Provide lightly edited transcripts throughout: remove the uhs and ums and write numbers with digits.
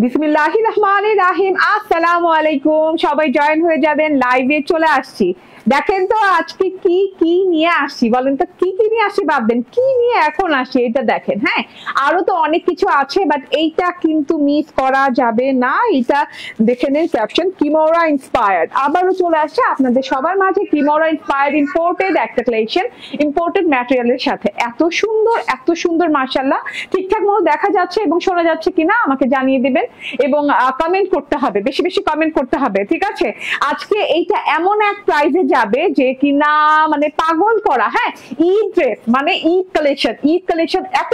বিসমিল্লাহির রহমানির রহিম। আসসালামু আলাইকুম। সবাই জয়েন হয়ে যাবেন, লাইভে চলে আসছি। দেখেন তো আজকে কি কি নিয়ে আসছি, বলেন তো কি কি নিয়ে আসি, ভাববেন কি নিয়ে এখন আসি, এটা দেখেন। হ্যাঁ, আরো তো অনেক কিছু আছে, বাট এইটা কিন্তু মিস করা যাবে না। এটা দেখে নেন ক্যাপশন, কিমোরা ইন্সপায়ার্ড। আবারও চলে আসছে আপনাদের সবার মাঝে কিমোরা ইন্সপায়ার্ড ইম্পোর্টেড একটা কালেকশন, ইম্পোর্টেড ম্যাটেরিয়ালের সাথে। এত সুন্দর মাশাআল্লাহ। ঠিকঠাক মতো দেখা যাচ্ছে এবং শোনা যাচ্ছে কিনা আমাকে জানিয়ে দিবেন, এবং কমেন্ট করতে হবে, বেশি বেশি কমেন্ট করতে হবে, ঠিক আছে? আজকে এইটা এমন এক প্রাইজে যাবে যে কিনা মানে পাগল করা। হ্যাঁ, ঈদ ড্রেস মানে ঈদ কালেকশন এত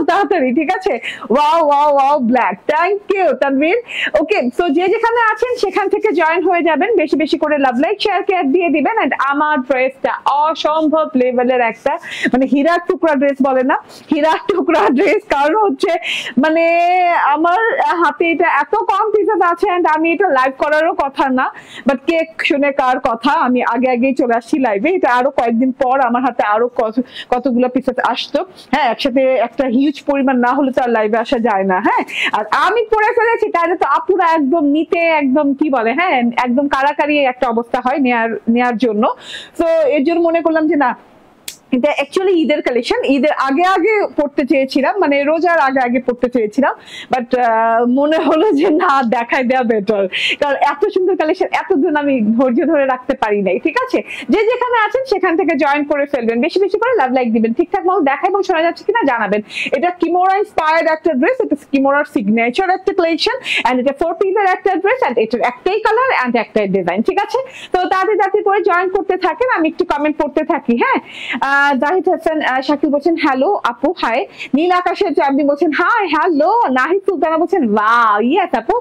তাড়াতাড়ি, ঠিক আছে? Wow wow wow black, thank you Tanvir. Okay, so যে যেখানে আছেন সেখান থেকে জয়েন হয়ে যাবেন, বেশি বেশি করে লাভ লাইক শেয়ার কেয়ার দিয়ে দিবেন। এন্ড আমার ড্রেসটা অসম্ভব লেভেলের একটা মানে হীরার টুকরা ড্রেস, বলে না হীরার টুকরা ড্রেস, কারণ হচ্ছে মানে আমার হাতে এটা এত কম পিসেস আছে, এন্ড আমি এটা লাইভ করারও কথা না, বাট কেক শুনে কার কথা, আমি আগেই চলে আসছি লাইভে। এটা আরো কয়েকদিন পর আমার হাতে আরো কতগুলো পিসেস আসতো। হ্যাঁ, একসাথে একটা হিউজ পরিমাণ না হলে তো আর লাইভে আসা যায় না। হ্যাঁ, আর আমি পরে ফেলেছি, তাহলে তো আপুরা একদম নিতে একদম কি বলে, হ্যাঁ একদম কারাকারি একটা অবস্থা হয় নেয়ার জন্য। তো এর জন্য মনে করলাম যে না, এটা অ্যাকচুয়ালি ঈদের কালেকশন। ঈদের আগে পড়তে চেয়েছিলাম, মানে রোজার আগে পড়তে চেয়েছিলাম, বাট মনে হলো যে না, দেখাই দেওয়া বেটার, কারণ এত সুন্দর কালেকশন এতদিন আমি ধৈর্য ধরে রাখতে পারি নাই। ঠিক আছে, যে যেখানে আছেন সেখান থেকে জয়েন করে ফেলবেন, বেশি বেশি করে লাভ লাইক দিবেন, ঠিকঠাক মতো দেখা এবং শোনা যাচ্ছে কিনা জানাবেন। এটা কিমোরা ইন্সপায়ার্ড একটা ড্রেস, এটা কিমোরার সিগনেচার একটা কালেকশন, এন্ড এটা 4 পিসের একটা ড্রেস, এন্ড এটার একটাই কালার এন্ড একটাই ডিজাইন। ঠিক আছে, তো তাড়াতাড়ি করে জয়েন করতে থাকেন, আমি একটু কমেন্ট করতে থাকি। হ্যাঁ, জাহিদ হাসান শাকিল বলছেন হ্যালো আপু, হাই। নীল আকাশের চাঁদনি বলছেন হাই হ্যালো। নাহিদ সুলতানা বলছেন ওয়াও, ইয়েস আপু,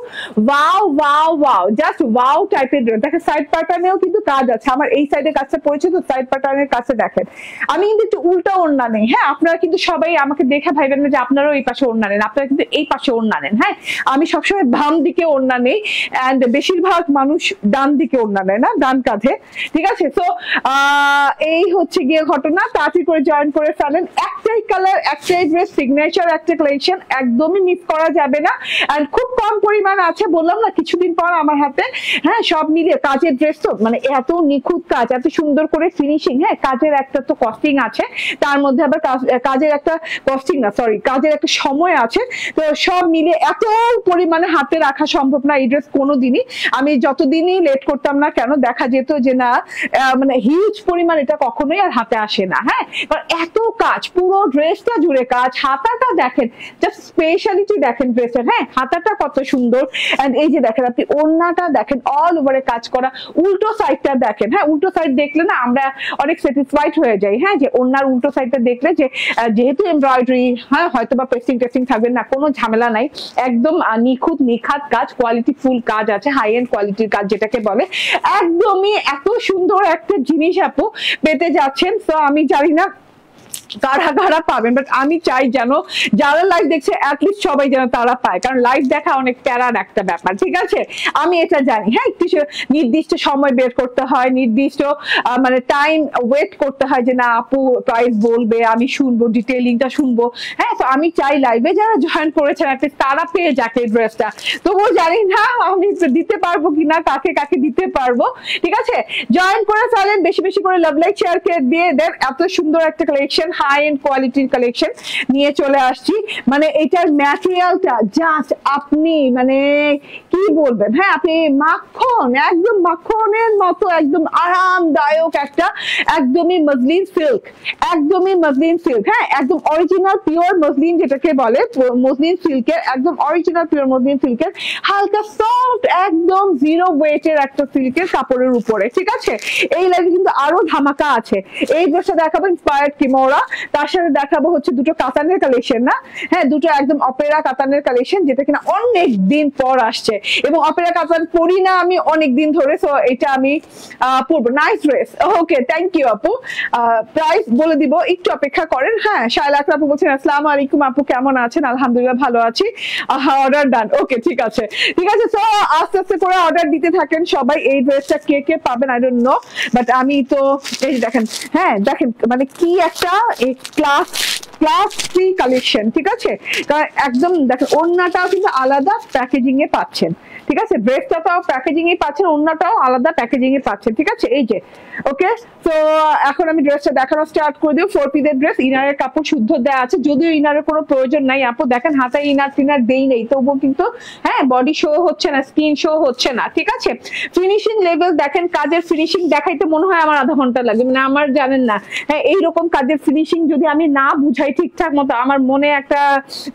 wow wow wow, just wow টাইপের। দেখেন সাইড প্যাটার্নেও কিন্তু কাজ আছে, আমার এই সাইডের কাজটা পড়েছে তো সাইড প্যাটার্নের কাছে দেখেন। আমি কিন্তু একটু উল্টা ওড়না নেই। হ্যাঁ, আপনারা কিন্তু সবাই আমাকে দেখে ভাইবেন না যে আপনারাও এই পাশে ওড়না নেন, আপনারা কিন্তু এই পাশে ওড়না নেন। হ্যাঁ, আমি সবসময় বাম দিকে ওড়না নেই, এন্ড বেশিরভাগ মানুষ ডান দিকে ওড়না নেয় না, ডান কাঁধে। ঠিক আছে, তো এই হচ্ছে গিয়ে ঘটনা। তাড়াতাড়ি করে জয়েন করে ফেলেন, একটাই কালার একটাই ড্রেস, সিগনেচার একটা কালেকশন, একদমই মিস করা যাবে না। আর খুব কম পরিমাণ আছে, বললাম না কিছুদিন পর আমার হাতে। হ্যাঁ, সব মিলিয়ে কাজের ড্রেস তো মানে এত নিখুঁত কাজ, এত সুন্দর করে ফিনিশিং। হ্যাঁ, কাজের একটা তো কস্টিং আছে, তার মধ্যে আবার কাজের একটা কস্টিং না, সরি কাজের একটা সময় আছে। তো সব মিলিয়ে এত পরিমাণে হাতে রাখা সম্ভব না এই ড্রেস কোনোদিনই। আমি যতদিনই লেট করতাম না কেন, দেখা যেত যে না মানে হিউজ পরিমাণ এটা কখনোই আর হাতে আসে না। হ্যাঁ, এত কাজ, পুরো ড্রেসটা জুড়ে কাজ। হাতাটা দেখেন, জাস্ট স্পেশালিটি দেখেন ড্রেসের। হ্যাঁ, হাতাটা কত সুন্দর, এন্ড এই যে দেখেন আপনি ওড়নাটা দেখেন, অল ওভারে কাজ করা। উল্টো সাইডটা দেখেন, হ্যাঁ উল্টো সাইড দেখলে না আমরা অনেক স্যাটিসফাইড হয়ে যাই। হ্যাঁ, যে ওড়নার উল্টো সাইডটা দেখলে যে যেহেতু এমব্রয়ডারি, হ্যাঁ হয়তো বা পেস্টিং থাকবে না, কোনো ঝামেলা নাই, একদম নিখুঁত নিখাত কাজ, কোয়ালিটি ফুল কাজ আছে, হাই এন্ড কোয়ালিটির কাজ যেটাকে বলে। একদমই এত সুন্দর একটা জিনিস আপু পেতে যাচ্ছেন। তো আমি জানি না কারা পাবেন, বাট আমি চাই যেন যারা লাইভ দেখছে অ্যাটলিস্ট সবাই যেন তারা পায়, কারণ লাইভ দেখা অনেক প্যারার একটা ব্যাপার। ঠিক আছে, আমি এটা জানি। হ্যাঁ, কিছু নির্দিষ্ট সময় বের করতে হয়, নির্দিষ্ট মানে টাইম ওয়েট করতে হয় যে না আপু প্রাইস বলবে, আমি শুনবো, ডিটেইলিংটা শুনবো। হ্যাঁ, তো আমি চাই লাইভে যারা জয়েন করেছেন অ্যাটলিস্ট তারা পেয়ে যাক এই ড্রেসটা। তবুও জানি না আমি দিতে পারবো কিনা, কাকে দিতে পারবো। ঠিক আছে, জয়েন করে ফেলেন, বেশি বেশি করে লাভ লাইক শেয়ার কে দিয়ে দেন। এত সুন্দর একটা কালেকশন, হাই এন্ড কোয়ালিটির কালেকশন নিয়ে চলে আসছি। মানে এটার ম্যাটেরিয়ালটা জাস্ট আপনি মানে কি বলবেন, হ্যাঁ আপনি মাখন, একদম মাখনের মতো, একদম আরামদায়ক একটা, একদমই মসলিন সিল্ক, একদমই মসলিন সিল্ক। হ্যাঁ, একদম অরিজিনাল পিওর মসলিন যেটাকে বলে, মসলিন সিল্কের, একদম অরিজিনাল পিওর মসলিন সিল্কের, হালকা সফট, একদম জিরো ওয়েটের একটা সিল্কের কাপড়ের উপরে। ঠিক আছে, এই লাইভে কিন্তু আরো ধামাকা আছে। এই ড্রেসটা দেখাবো ইন্সপায়ার্ড কিমোরা, তার সাথে দেখাবো হচ্ছে দুটো কাতানের কালেকশন। না হ্যাঁ, দুটো একদম অপেরা কাতানের কালেকশন, যেটা কিনা অনেক দিন পর আসছে, এবং অপেরা কাতান পরি না আমি অনেক দিন ধরে, সো এটা আমি পরবো। Nice dress, okay thank you আপু। প্রাইস বলে দিব, একটু অপেক্ষা করেন। হ্যাঁ, শায়লা আক্তার আপু বলছেন আসসালামু আলাইকুম আপু, কেমন আছেন? আলহামদুলিল্লাহ ভালো আছি। অর্ডার ডান, ওকে ঠিক আছে। সো আস্তে আস্তে করে অর্ডার দিতে থাকেন সবাই। এই ড্রেসটা কে পাবেন আই ডোন্ট নো, বাট আমি তো এই দেখেন, হ্যাঁ দেখেন মানে কি একটা ক্লাস ক্লাস 3 কালেকশন, ঠিক আছে? কারণ একদম দেখেন ওড়নাটাও কিন্তু আলাদা প্যাকেজিং এ পাচ্ছেন, ঠিক আছে? ড্রেসটাও প্যাকেজিং এ পাচ্ছেন, ওড়নাটাও আলাদা প্যাকেজিং এ পাচ্ছেন, ঠিক আছে? এই যে ওকে, তো এখন আমি ড্রেসটা দেখানো স্টার্ট করে দিই। 4 পিসের ড্রেস, ইনারের কাপড় শুদ্ধ দেওয়া আছে, যদিও ইনারের কোনো প্রয়োজন নাই আপু। দেখেন হাতায় ইনার টিনার দেই নেই, তবুও কিন্তু হ্যাঁ বডি শো হচ্ছে না, স্কিন শো হচ্ছে না, ঠিক আছে? ফিনিশিং লেভেল দেখেন, কাজের ফিনিশিং দেখাইতে মনে হয় আমার আধা ঘন্টা লাগে, মানে আমার জানেন না, হ্যাঁ এইরকম কাজের ফিনিশিং যদি আমি না বুঝাই ঠিকঠাক মতো, আমার মনে একটা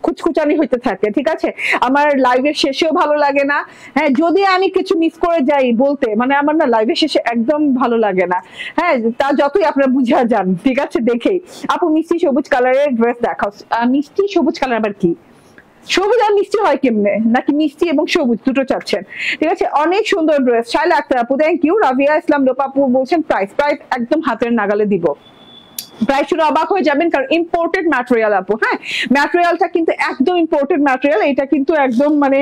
খুচখুচানি হইতে থাকে, ঠিক আছে? আমার লাইভের শেষেও ভালো লাগে না, হ্যাঁ যদি আমি কিছু মিস করে যাই বলতে, মানে আমার না লাইভের শেষে একদম ভালো লাগে না, হ্যাঁ তা যতই আপনারা বুঝা যান, ঠিক আছে? দেখেই আপু মিষ্টি সবুজ কালারের ড্রেস দেখাও। মিষ্টি সবুজ কালার আবার কি? সবুজ আর মিষ্টি হয় কেমনে? নাকি মিষ্টি এবং সবুজ দুটো চাচ্ছেন? ঠিক আছে, অনেক সুন্দর ড্রেস। শাইলা আক্তার আপু থ্যাংক ইউ। রাবিয়া ইসলাম লোপা আপু বলছেন প্রাইস একদম হাতের নাগালে দিব। প্রায় শুনে অবাক হয়ে যাবেন, কারণ ইম্পোর্টেড ম্যাটেরিয়াল আপু, হ্যাঁ ম্যাটেরিয়ালটা কিন্তু একদম ইম্পোর্টেড ম্যাটেরিয়াল, এটা কিন্তু একদম মানে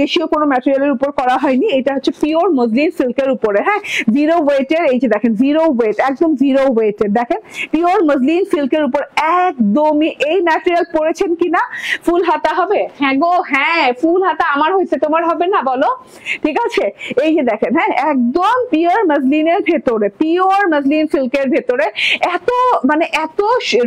দেশীয় কোনো ম্যাটেরিয়ালের উপর করা হয়নি, এটা হচ্ছে পিওর মসলিন সিল্কের উপরে, হ্যাঁ জিরো ওয়েটের, এই যে দেখেন জিরো ওয়েট, একদম জিরো ওয়েটের, দেখেন পিওর মসলিন সিল্কের উপর একদমই। এই ম্যাটেরিয়াল পরেছেন কিনা ফুল হাতা হবে? হ্যাঁ গো হ্যাঁ, ফুল হাতা আমার হয়েছে, তোমার হবে না বলো? ঠিক আছে, এই যে দেখেন হ্যাঁ একদম পিওর মসলিনের ভেতরে, পিওর মসলিন সিল্কের ভেতরে, এত মানে এত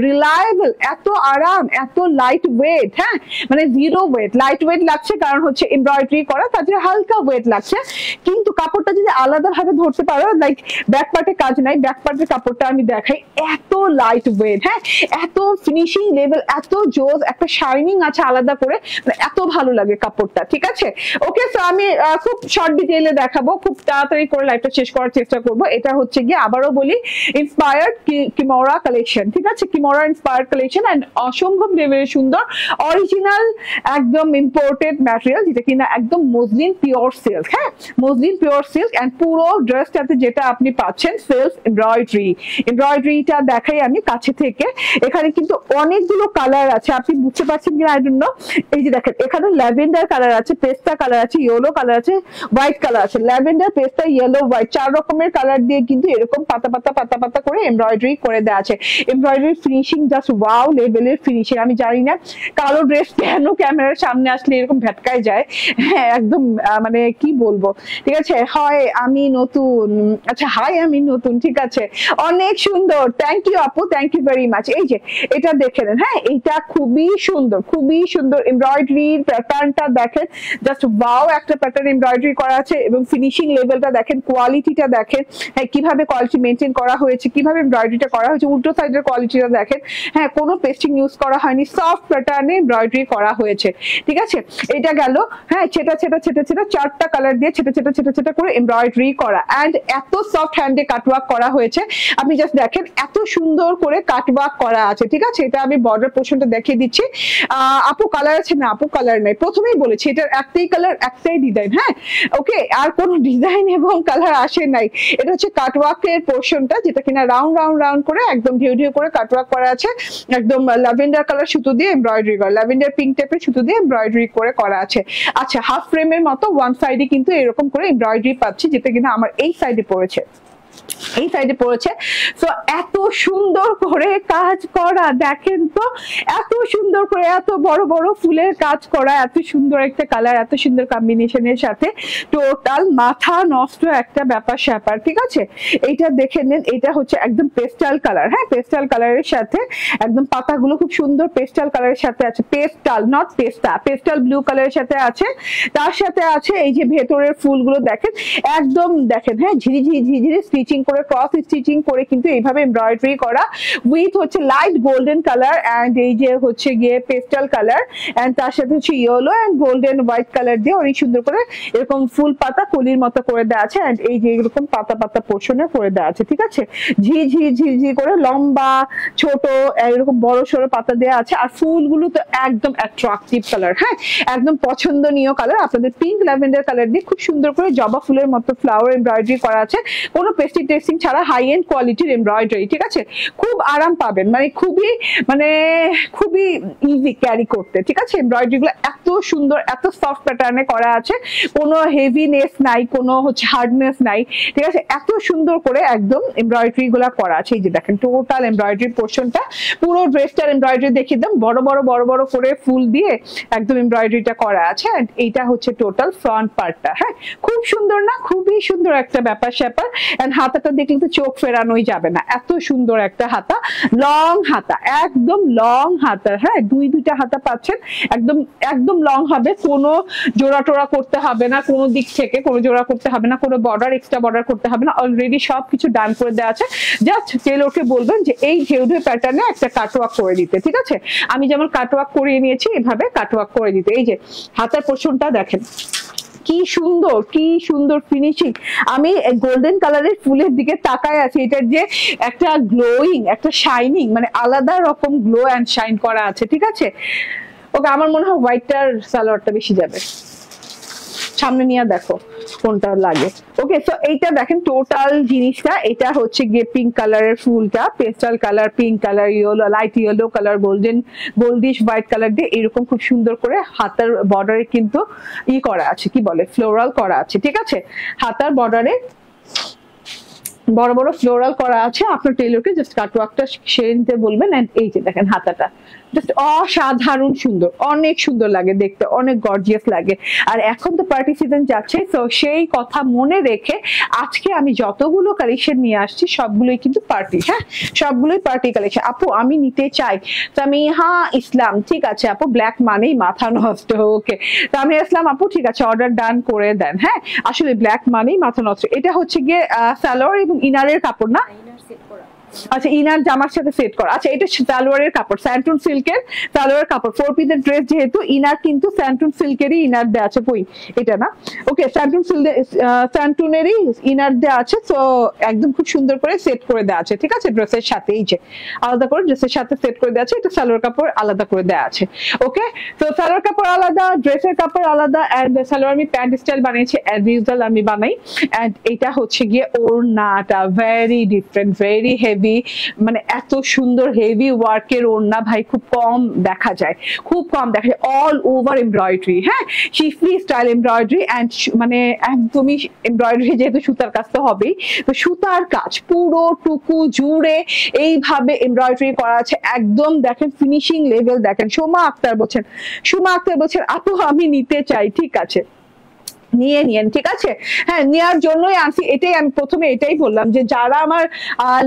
রিলায়েবল, এত আরাম, এত লাইট ওয়েট, হ্যাঁ মানে জিরো ওয়েট। লাইট ওয়েট লাগছে কারণ হচ্ছে এমব্রয়ডারি করা, তাদের হালকা ওয়েট লাগছে, কিন্তু কাপড়টা যদি আলাদা ভাবে ধরতে পারো, লাইক ব্যাক পার্টে কাজ নাই, ব্যাক পার্টের কাপড়টা আমি দেখাই, এত লাইট ওয়েট, হ্যাঁ এত ফিনিশিং লেভেল, এত জোস, একটা শাইনিং আছে আলাদা করে, মানে এত ভালো লাগে কাপড়টা, ঠিক আছে? ওকে, সো আমি খুব শর্ট ডিটেইলে দেখাবো, খুব তাড়াতাড়ি করে লাইভটা শেষ করার চেষ্টা করব। এটা হচ্ছে গিয়ে আবারও বলি ইন্সপায়ার্ড কিমোরা কালেকশন, ঠিক আছে? কিমোরা ইন্সপায়ার্ড কালেকশন, এন্ড অসম্ভব লেভেলের সুন্দর অরিজিনাল একদম ইম্পোর্টেড ম্যাটেরিয়াল, যেটা কিনা একদম মসলিন পিওর সিল্ক, হ্যাঁ মসলিন পিওর সিল্ক, এন্ড পুরো ড্রেসটাতে যেটা আপনি পাচ্ছেন সেলফ এমব্রয়ডারি। এমব্রয়ডারিটা দেখাই আমি কাছে থেকে, এখানে কিন্তু অনেকগুলো কালার আছে, আপনি বুঝতে পারছেন কিনা আই ডোন্ট নো। এই যে দেখেন এখানে ল্যাভেন্ডার কালার আছে, পেস্তা কালার আছে, ইয়েলো কালার আছে, হোয়াইট কালার আছে, ল্যাভেন্ডার, পেস্তা, ইয়েলো, হোয়াইট, 4 রকমের কালার দিয়ে কিন্তু এরকম পাতা পাতা পাতা পাতা করে এমব্রয়ডারি করে দেওয়া আছে। এমব্রয়ডারি ফিনিশিং জাস্ট ওয়াও লেভেলের ফিনিশিং। আমি জানি না কালো ড্রেস কেন ক্যামেরার সামনে আসলে এরকম ভেটকায় যায়, হ্যাঁ একদম মানে কি বলবো, ঠিক আছে? হয় আমি নতুন, আচ্ছা হাই আমি নতুন, ঠিক আছে? অনেক সুন্দর, থ্যাংক ইউ আপু, থ্যাংক ইউ ভেরি মাচ। এই যে এটা দেখে নেন, হ্যাঁ এটা খুবই সুন্দর, খুবই সুন্দর এমব্রয়ডারির প্যাটার্নটা দেখেন, জাস্ট ওয়াও একটা প্যাটার্ন এমব্রয়ডারি করা আছে, এবং ফিনিশিং লেভেলটা দেখেন, কোয়ালিটিটা দেখেন, হ্যাঁ কিভাবে কোয়ালিটি মেনটেন করা হয়েছে, কিভাবে এমব্রয়ডারিটা করা হয়েছে, উল্টো সাইডের কোয়ালিটিটা দেখেন, হ্যাঁ কোনো পেস্টিং ইউজ করা হয়নি, সফট প্যাটার্নে এমব্রয়ডারি করা হয়েছে, ঠিক আছে? এটা গেল, হ্যাঁ ছেটা ছেটা ছেটা ছেটা 4টা কালার দিয়ে ছেটা ছেটা ছেটা ছেটা করে এমব্রয়ডারি করা, এন্ড এত সফট হ্যান্ডে কাটওয়ার্ক করা হয়েছে, আপনি জাস্ট দেখেন এত সুন্দর করে কাটওয়ার্ক করা আছে, ঠিক আছে? এটা আমি বর্ডার পোর্শনটা দেখিয়ে দিচ্ছি। আপু কালার আছে না? আপু কালার নাই, প্রথমেই বলেছি এটার একটাই কালার, একটাই ডিজাইন, হ্যাঁ ওকে, আর কোনো ডিজাইন এবং কালার আসে নাই। এটা হচ্ছে কাটওয়ার্কের পোর্শনটা, যেটা কিনা রাউন্ড রাউন্ড রাউন্ড করে একদম ঢেউ ঢেউ করে কাটওয়ার্ক করা আছে, একদম ল্যাভেন্ডার কালার সুতো দিয়ে এমব্রয়ডারি করা, ল্যাভেন্ডার পিঙ্ক টাইপের সুতো দিয়ে এমব্রয়ডারি করে করা আছে। আচ্ছা হাফ ফ্রেমের মতো ওয়ান সাইডে কিন্তু এরকম করে এমব্রয়ডারি পাচ্ছি, যেটা কিনা আমার এই সাইডে পড়েছে, এই সাইডে পড়েছে। তো এত সুন্দর করে কাজ করা, দেখেন তো এত সুন্দর করে, এত বড় বড় ফুলের কাজ করা, এত সুন্দর একটা কালার, এত সুন্দর কম্বিনেশনের সাথে, টোটাল মাথা নষ্ট একটা ব্যাপার স্যাপার, ঠিক আছে? এইটা দেখে নেন, এটা হচ্ছে একদম পেস্টাল কালার, হ্যাঁ পেস্টাল কালারের সাথে একদম পাতাগুলো খুব সুন্দর পেস্টাল কালারের সাথে আছে, পেস্টাল নট পেস্তা, পেস্টাল ব্লু কালারের সাথে আছে, তার সাথে আছে এই যে ভেতরের ফুলগুলো দেখেন, একদম দেখেন হ্যাঁ ঝিরিঝিরি ঝিরিঝিরি স্টিচিং করে, ক্রস স্টিচিং করে কিন্তু এইভাবে এমব্রয়ডারি করা, উইথ হচ্ছে লাইট গোল্ডেন কালার, এন্ড এই যে হচ্ছে গিয়ে পেস্টাল কালার, এন্ড তার সাথে হচ্ছে yellow and golden white colour দিয়ে অনেক সুন্দর করে এরকম ফুল পাতা কলির মতো করে দেওয়া আছে, এন্ড এই যে এরকম পাতা পাতা পোর্শনে করে দেওয়া আছে, ঠিক আছে? ঝিঝি ঝিঝি করে লম্বা ছোট এরকম বড় সড়ো পাতা দেওয়া আছে, আর ফুলগুলো তো একদম অ্যাট্রাকটিভ কালার, হ্যাঁ একদম পছন্দনীয় কালার, আপনাদের পিঙ্ক ল্যাভেন্ডার কালার দিয়ে খুব সুন্দর করে জবা ফুলের মতো ফ্লাওয়ার এমব্রয়ডারি করা আছে, কোনো পেস্টিং টেস্টি টেস্টিং ছাড়া হাই এন্ড কোয়ালিটির এমব্রয়ডারি, ঠিক আছে? খুব আরাম পাবেন, খুবই ইজি ক্যারি করতে, ঠিক আছে? এমব্রয়ডারি গুলো এত সুন্দর, এত সফট প্যাটার্নে করা আছে, কোনো হেভিনেস নাই, কোনো হার্ডনেস নাই, ঠিক আছে? এত সুন্দর করে একদম এমব্রয়ডারি গুলা করা আছে। এই যে দেখেন টোটাল এমব্রয়ডারি পোর্শনটা, পুরো ড্রেসটার এমব্রয়ডারি দেখিয়ে দাম, বড় বড় করে ফুল দিয়ে একদম এমব্রয়ডারিটা করা আছে। এন্ড এইটা হচ্ছে টোটাল ফ্রন্ট পার্টটা। হ্যাঁ, খুব সুন্দর না? খুবই সুন্দর একটা ব্যাপার স্যাপার। এন্ড হাতাটা দেখলে তো চোখ ফেরানোই যাবে না, এত সুন্দর একটা হাতা, লং হাতা, একদম লং হাতা। হ্যাঁ, দুইটা হাতা পাচ্ছেন, একদম লং হবে, কোনো জোড়া টোড়া করতে হবে না, কোনো দিক থেকে কোনো জোড়া করতে হবে না, কোনো বর্ডার এক্সট্রা বর্ডার করতে হবে না, অলরেডি সবকিছু ডান করে দেওয়া আছে। জাস্ট টেলরকে বলবেন যে এই ঢেউ প্যাটার্নে একটা কাটওয়ার্ক করে দিতে, ঠিক আছে? আমি যেমন কাটওয়ার্ক করিয়ে নিয়েছি, এভাবে কাটওয়ার্ক করে দিতে। এই যে হাতার পোর্শনটা দেখেন কি সুন্দর ফিনিশিং। আমি গোল্ডেন কালারের ফুলের দিকে তাকায় আছি, এটার যে একটা গ্লোয়িং, একটা শাইনিং, মানে আলাদা রকম গ্লো অ্যান্ড শাইন করা আছে, ঠিক আছে? ওকে, আমার মনে হয় হোয়াইটটার সালোয়ারটা বেশি যাবে, সামনে নিয়ে দেখো কোনটা লাগে। ওকে, সো এইটা দেখেন টোটাল জিনিসটা, এটা হচ্ছে গিয়ে পিঙ্ক কালারের ফুলটা, pastel colour, pink colour, yellow, light yellow colour, goldish white colour দিয়ে এরকম খুব সুন্দর করে হাতার বর্ডারে কিন্তু করা আছে, কি বলে, ফ্লোরাল করা আছে, ঠিক আছে? হাতার বর্ডারে বড় বড় ফ্লোরাল করা আছে। আপনার টেলরকে জাস্ট কাটওয়ার্কটা সেরে নিতে বলবেন। এন্ড এই যে দেখেন হাতাটা জাস্ট অসাধারণ সুন্দর, অনেক সুন্দর লাগে দেখতে, অনেক গর্জিয়াস লাগে। আর এখন তো পার্টি সিজন যাচ্ছে, তো সেই কথা মনে রেখে আজকে আমি যতগুলো কালেকশন নিয়ে আসছি সবগুলোই কিন্তু পার্টি। হ্যাঁ, সবগুলোই পার্টি কালেকশন। আপু আমি নিতে চাই, তামিহা ইসলাম, ঠিক আছে আপু, ব্ল্যাক মানেই মাথা নষ্ট। ওকে, তামিহা ইসলাম আপু, ঠিক আছে, অর্ডার ডান করে দেন। হ্যাঁ, আসলে ব্ল্যাক মানেই মাথা নষ্ট। এটা হচ্ছে গিয়ে সালোয়ার এবং ইনারের কাপড় না? আচ্ছা, ইনার জামার সাথে সেট করা। আচ্ছা, এটা সালোয়ারের কাপড়, স্যান্টুন সিল্কের সালোয়ার কাপড়, 4 পিসের ড্রেস যেহেতু, ইনার কিন্তু স্যান্টুন সিল্কেরই ইনার দেওয়া আছে। বই এটা না? ওকে, স্যান্টুনেরই ইনার দেওয়া আছে। তো একদম খুব সুন্দর করে সেট করে দেওয়া আছে, ঠিক আছে? ড্রেসের সাথে এই যে আলাদা করে ড্রেসের সাথে সেট করে দেওয়া আছে। এটা সালোয়ার কাপড় আলাদা করে দেওয়া আছে। ওকে, তো সালোয়ার কাপড় আলাদা, ড্রেসের কাপড় আলাদা। এন্ড সালোয়ার আমি প্যান্ট স্টাইল বানিয়েছি, অ্যাজ ইউজুয়াল আমি বানাই। এন্ড এটা হচ্ছে গিয়ে ওড়নাটা, ভেরি ডিফারেন্ট, ভেরি হেভি, মানে এত সুন্দর হেভি ওয়ার্কের ওড়না ভাই খুব কম দেখা যায়, অল ওভার এমব্রয়ডারি। হ্যাঁ, শিফলি স্টাইল এমব্রয়ডারি। এন্ড মানে একদমই এমব্রয়ডারি, যেহেতু সুতার কাজ তো হবেই, তো সুতার কাজ পুরো টুকু জুড়ে এইভাবে এমব্রয়ডারি করা আছে। একদম দেখেন ফিনিশিং লেভেল দেখেন। সুমা আক্তার বলছেন আপু আমি নিতে চাই, ঠিক আছে, নিয়ে নিয়েন, ঠিক আছে? হ্যাঁ, নেওয়ার জন্যই আনছি। এটাই আমি প্রথমে এটাই বললাম যে যারা আমার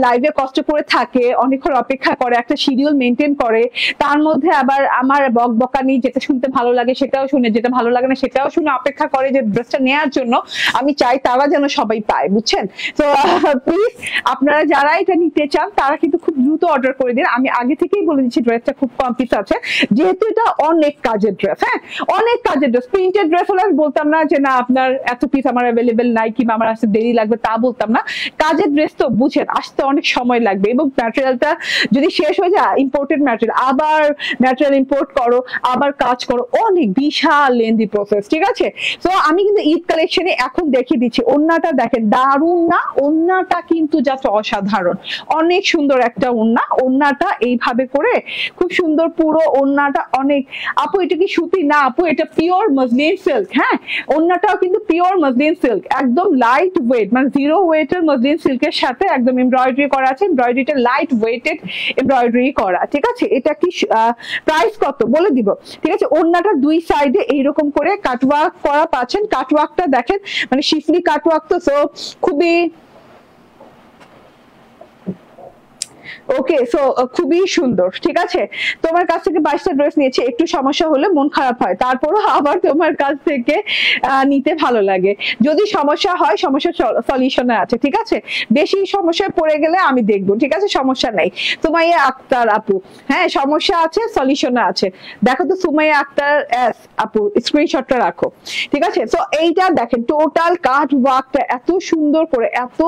লাইভে কষ্ট করে থাকে, অনেকক্ষণ অপেক্ষা করে, একটা শিডিউল মেনটেন করে, তার মধ্যে আবার আমার বকবকানি, যেটা শুনতে ভালো লাগে সেটাও শুনে, যেটা ভালো লাগে না সেটাও শুনে অপেক্ষা করে যে ড্রেসটা নেওয়ার জন্য, আমি চাই তারা যেন সবাই পায়, বুঝছেন? তো প্লিজ আপনারা যারা এটা নিতে চান তারা কিন্তু খুব দ্রুত অর্ডার করে দিন। আমি আগে থেকেই বলে দিচ্ছি ড্রেসটা খুব কম পিস আছে, যেহেতু এটা অনেক কাজের ড্রেস। হ্যাঁ, অনেক কাজের ড্রেস। প্রিন্টেড ড্রেস হলে বলতাম না যে না আপনার এত পিস আমার অ্যাভেলেবেল নাই কিংবা আমার আসতে দেরি লাগবে, তা বলতাম না। কাজের ড্রেস তো বুঝেন, আসতে অনেক সময় লাগবে, এবং ম্যাটেরিয়ালটা যদি শেষ হয়ে যায়, ইম্পোর্টেড ম্যাটেরিয়াল, আবার ম্যাটেরিয়াল ইম্পোর্ট করো, আবার কাজ করো, অনেক বিশাল লেন্দি প্রসেস, ঠিক আছে? তো আমি কিন্তু ঈদ কালেকশনে এখন দেখিয়ে দিচ্ছি। ওড়নাটা দেখেন, দারুণ না? ওড়নাটা কিন্তু জাস্ট অসাধারণ, অনেক সুন্দর একটা ওড়না। ওড়নাটা এইভাবে করে খুব সুন্দর, পুরো ওড়নাটা অনেক। আপু এটা কি সুতি? না আপু, এটা পিওর মসলিন সিল্ক। হ্যাঁ, ওড়নাটাও কিন্তু পিওর মসলিন সিল্ক, একদম লাইট ওয়েট, মানে 0 ওয়েটের মসলিন সিল্কের সাথে একদম এমব্রয়ডারি করা আছে। এমব্রয়ডারিটা লাইট ওয়েটেড এমব্রয়ডারি করা, ঠিক আছে? এটা কি প্রাইস কত বলে দিব, ঠিক আছে? ওড়নাটা দুই সাইডে এইরকম করে কাটওয়ার্ক করা পাচ্ছেন। কাটওয়ার্কটা দেখেন, মানে শিফলি কাটওয়ার্ক, তো খুবই ওকে। সো খুবই সুন্দর, ঠিক আছে? তোমার কাছ থেকে 22টা ড্রেস নিয়েছি, একটু সমস্যা হলে মন খারাপ হয়, তারপরও আবার তোমার কাছ থেকে নিতে ভালো লাগে। যদি সমস্যা হয়, সমস্যার সলিউশনে আছে, ঠিক আছে? বেশি সমস্যায় পড়ে গেলে আমি দেখবো, ঠিক আছে? সমস্যা নাই। সুমাইয়া আক্তার আপু, হ্যাঁ সমস্যা আছে, সলিউশনে আছে। দেখো তো সুমাইয়া আক্তার এস আপু, স্ক্রিনশটটা রাখো, ঠিক আছে? তো এইটা দেখেন টোটাল কাট ওয়ার্কটা এত সুন্দর করে, এত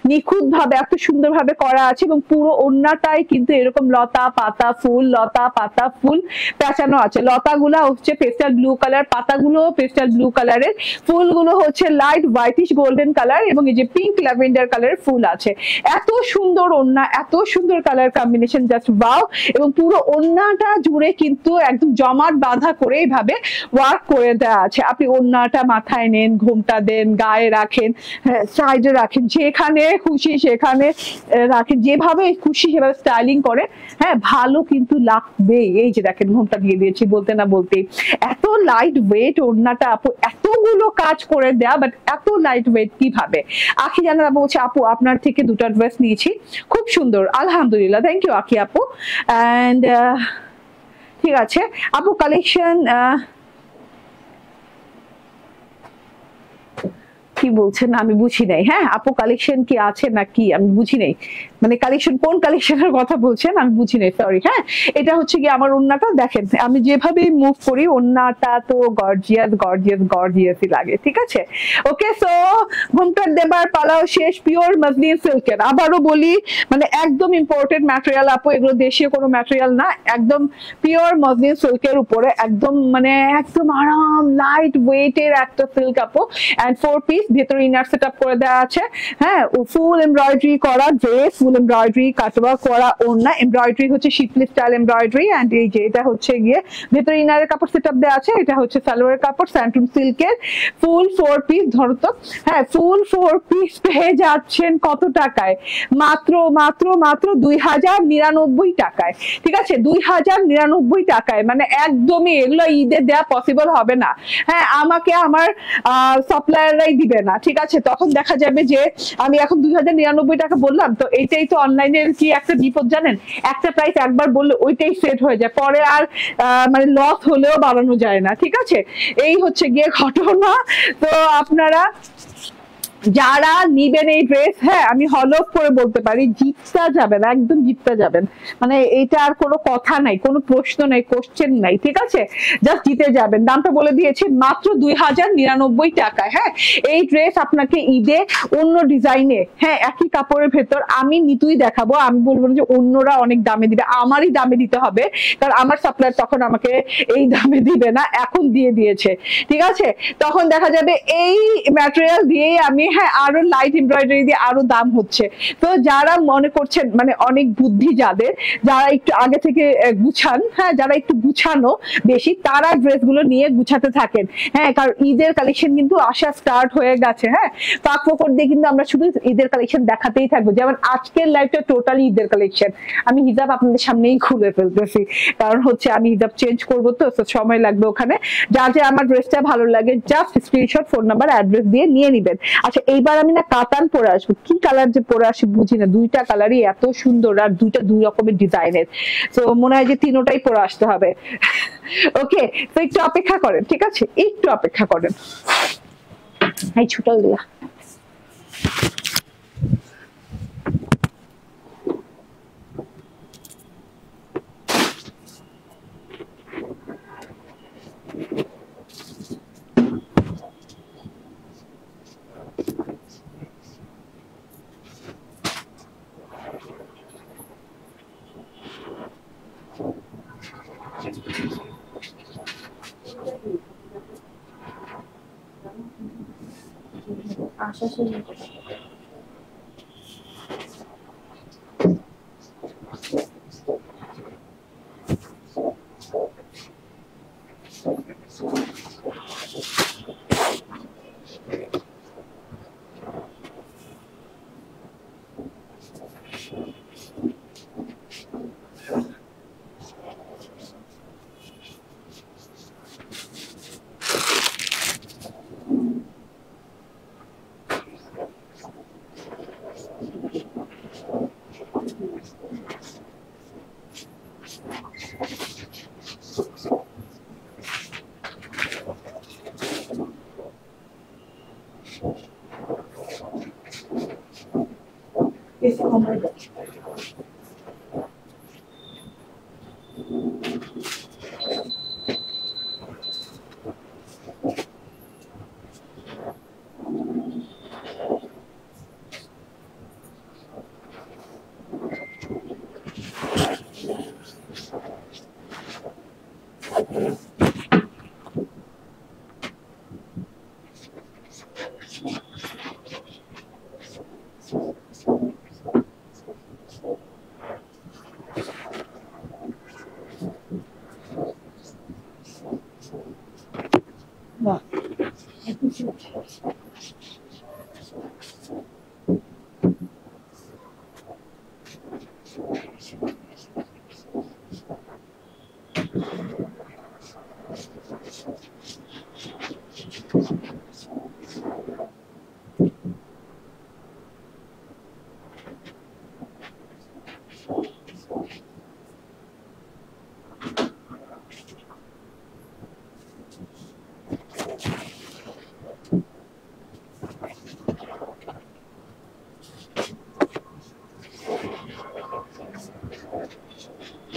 নিখুঁত ভাবে, এত সুন্দর ভাবে করা আছে, এবং পুরো ওড়নাটাই কিন্তু এরকম লতা পাতা ফুল লতা পাতা ফুল পেঁচানো আছে। লতাগুলা হচ্ছে পেস্টাল ব্লু কালার, পাতাগুলো পেস্টাল ব্লু কালারের, ফুলগুলো হচ্ছে লাইট হোয়াইটিশ গোল্ডেন কালার এবং এই যে পিঙ্ক ল্যাভেন্ডার কালারের ফুল আছে। এত সুন্দর ওড়না, এত সুন্দর কালার কম্বিনেশন, জাস্ট ওয়াও। এবং পুরো ওড়নাটা জুড়ে কিন্তু একদম জমাট বাঁধা করে এইভাবে ওয়ার্ক করে দেওয়া আছে। আপনি ওড়নাটা মাথায় নেন, ঘোমটা দেন, গায়ে রাখেন, সাইডে রাখেন, যেখানে খুশি সেখানে রাখেন, যেভাবে খুশি সেভাবে স্টাইলিং করে, হ্যাঁ ভালো কিন্তু লাগবে। এই যে দেখেন ঘোমটা দিয়ে দিয়েছি বলতে না বলতে। এত লাইট ওয়েট ওড়নাটা আপু, এতগুলো কাজ করে দেয়া, বাট এত লাইট ওয়েট কিভাবে? আখি জানা বলছে আপু আপনার থেকে দুটো ড্রেস নিয়েছি, খুব সুন্দর, আলহামদুলিল্লাহ, থ্যাংক ইউ আখি আপু। অ্যান্ড ঠিক আছে আপু, কালেকশন কি বলছেন আমি বুঝি নাই। হ্যাঁ আপু কালেকশন কি আছে না কি আমি বুঝি নাই, মানে কালেকশন কোন কালেকশনের কথা বলছেন আমি বুঝি নাই, সরি। হ্যাঁ এটা হচ্ছে কি আমার ওড়নাটা দেখেন, আমি যেভাবে মুভ করি ওড়নাটা তো গর্জিয়াস গর্জিয়াস গর্জিয়াসই লাগে, ঠিক আছে। ওকে, সো ঘোমটার দেবার পালাও শেষ। পিওর মসলিন সিল্কের, আবারও বলি মানে একদম ইম্পোর্টেড ম্যাটেরিয়াল আপু, এগুলো দেশীয় কোনো ম্যাটেরিয়াল না, একদম পিওর মসলিন সিল্কের উপরে, একদম মানে একদম আরাম লাইট ওয়েটের একটা সিল্ক আপু। এন্ড 4 পিস, ভেতরে ইনার সেটআপ করে দেওয়া আছে। হ্যাঁ ফুল এমব্রয়ডারি করা ড্রেস, ফুল এমব্রয়ডারি কাটওয়ার্ক করা ওড়না, এমব্রয়ডারি হচ্ছে শিপলি স্টাইল এমব্রয়ডারি। এন্ড এই যে এটা হচ্ছে গিয়ে ভেতরে ইনারের কাপড় সেটআপ দেওয়া আছে, এটা হচ্ছে সালোয়ারের কাপড় স্যান্টুন সিল্কের ফুল 4 পিস। ধরো তো, হ্যাঁ ফুল 4 পিস পেয়ে যাচ্ছেন কত টাকায়? মাত্র মাত্র মাত্র 2099 টাকায়, ঠিক আছে, 2099 টাকায়। মানে একদমই এগুলো ঈদে দেওয়া পসিবল হবে না। হ্যাঁ আমাকে আমার সাপ্লায়াররাই দিবে না, ঠিক আছে, তখন দেখা যাবে যে আমি এখন 2099 টাকা বললাম, তো এইটাই তো অনলাইনের কি একটা বিপদ জানেন, একটা প্রাইস একবার বললে ওইটাই সেট হয়ে যায়, পরে আর মানে লস হলেও বাড়ানো যায় না, ঠিক আছে, এই হচ্ছে গিয়ে ঘটনা। তো আপনারা যারা নিবেন এই ড্রেস, হ্যাঁ আমি হলফ করে বলতে পারি জিততে যাবেন, একদম জিততে যাবেন, মানে এটা আর কোনো কথা নাই, কোনো প্রশ্ন নাই, কোশ্চেন নাই, ঠিক আছে, জাস্ট জিতে যাবেন। দামটা বলে দিয়েছি মাত্র 2099 টাকায়। হ্যাঁ এই ড্রেস আপনাকে ঈদে অন্য ডিজাইনে, হ্যাঁ একই কাপড়ের ভেতর আমি নিতুই দেখাবো, আমি বলবো না যে অন্যরা অনেক দামে দিবে, আমারই দামে দিতে হবে, কারণ আমার সাপ্লায়ার তখন আমাকে এই দামে দিবে না, এখন দিয়ে দিয়েছে, ঠিক আছে, তখন দেখা যাবে এই ম্যাটেরিয়াল দিয়েই আমি, হ্যাঁ আরো লাইট এমব্রয়ডারি দিয়ে আরো দাম হচ্ছে। তো যারা মনে করছেন মানে অনেক বুদ্ধি যাদের, যারা একটু আগে থেকে গুছান, হ্যাঁ যারা একটু গুছানো বেশি, তারা ড্রেসগুলো নিয়ে গুছাতে থাকেন। হ্যাঁ কারণ ঈদের কালেকশন কিন্তু আসা স্টার্ট হয়ে গেছে। হ্যাঁ পাক পকড় দিয়ে কিন্তু আমরা শুধু ঈদের কালেকশন দেখাতেই থাকবো, যেমন আজকের লাইভটা টোটালি ঈদের কালেকশন। আমি হিজাব আপনাদের সামনেই খুলে ফেলতেছি, কারণ হচ্ছে আমি হিজাব চেঞ্জ করবো, তো সময় লাগবে ওখানে। যার যে আমার ড্রেসটা ভালো লাগে just screenshot, phone number, address দিয়ে নিয়ে নিবেন। আচ্ছা এইবার আমি না কাতান পরে আসবো, কি কালার যে পরে আসি বুঝি না, দুইটা কালারই এত সুন্দর আর দুইটা দুই রকমের ডিজাইনের, তো মনে হয় যে তিনোটাই পরে আসতে হবে। ওকে তো একটু অপেক্ষা করেন, ঠিক আছে, একটু অপেক্ষা করেন। এই ছুটাল দিয়া আশা শুনি।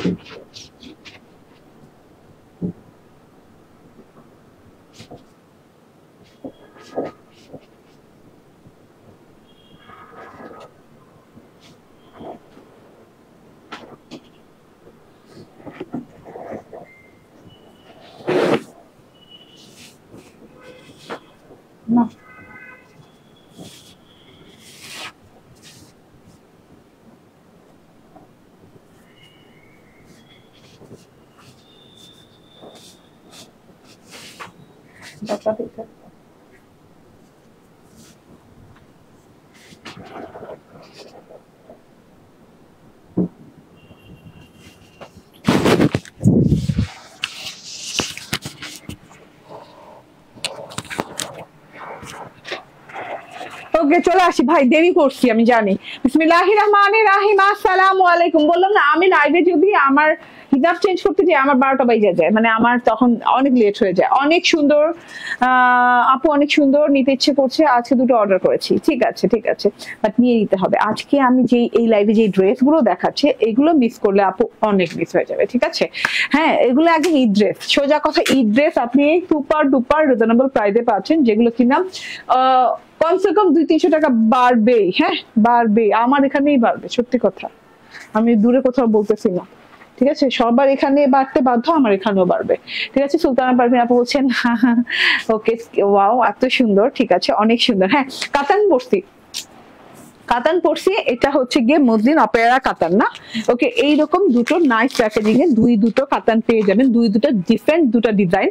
না ওকে চলে আসি ভাই, দেরি করছি আমি জানি। বিসমিল্লাহির রহমানির রহিম, আসসালামু আলাইকুম। বললাম না আমি লাইভে যদি আমার হিজাব চেঞ্জ করতে যাই আমার 12টা বেজে যায়, মানে আমার তখন অনেক লেট হয়ে যায়। অনেক সুন্দর আপু, অনেক সুন্দর, নিতে ইচ্ছে করছে। আজকে দুটো অর্ডার করেছি, ঠিক আছে ঠিক আছে, বাট নিয়ে নিতে হবে। আজকে আমি যে এই লাইভে যে ড্রেস গুলো দেখাচ্ছে এগুলো মিস করলে আপু অনেক মিস হয়ে যাবে, ঠিক আছে? হ্যাঁ, এগুলো একদম ঈদ ড্রেস, সোজা কথা ঈদ ড্রেস। আপনি সুপার ডুপার রিজনেবল প্রাইসে পাচ্ছেন, যেগুলো কিনা কমসে কম 200-300 টাকা বাড়বেই। হ্যাঁ বাড়বে, আমার এখানেই বাড়বে, সত্যি কথা, আমি দূরে কোথাও বলতেছি না, ঠিক আছে? সবার এখানে বাড়তে বাধ্য, আমার এখানেও বাড়বে, ঠিক আছে? সুলতানা পারভিন আপু বলছেন ওকে, ওয়াও এত সুন্দর, ঠিক আছে, অনেক সুন্দর। হ্যাঁ, কাতান পরছি, কাতান পরছি, এটা হচ্ছে গিয়ে মসলিন অপেরা কাতান না? ওকে, এইরকম দুটো নাইস প্যাকেজিং এ দুটো কাতান পেয়ে যাবেন, দুটো ডিফারেন্ট, দুটো ডিজাইন,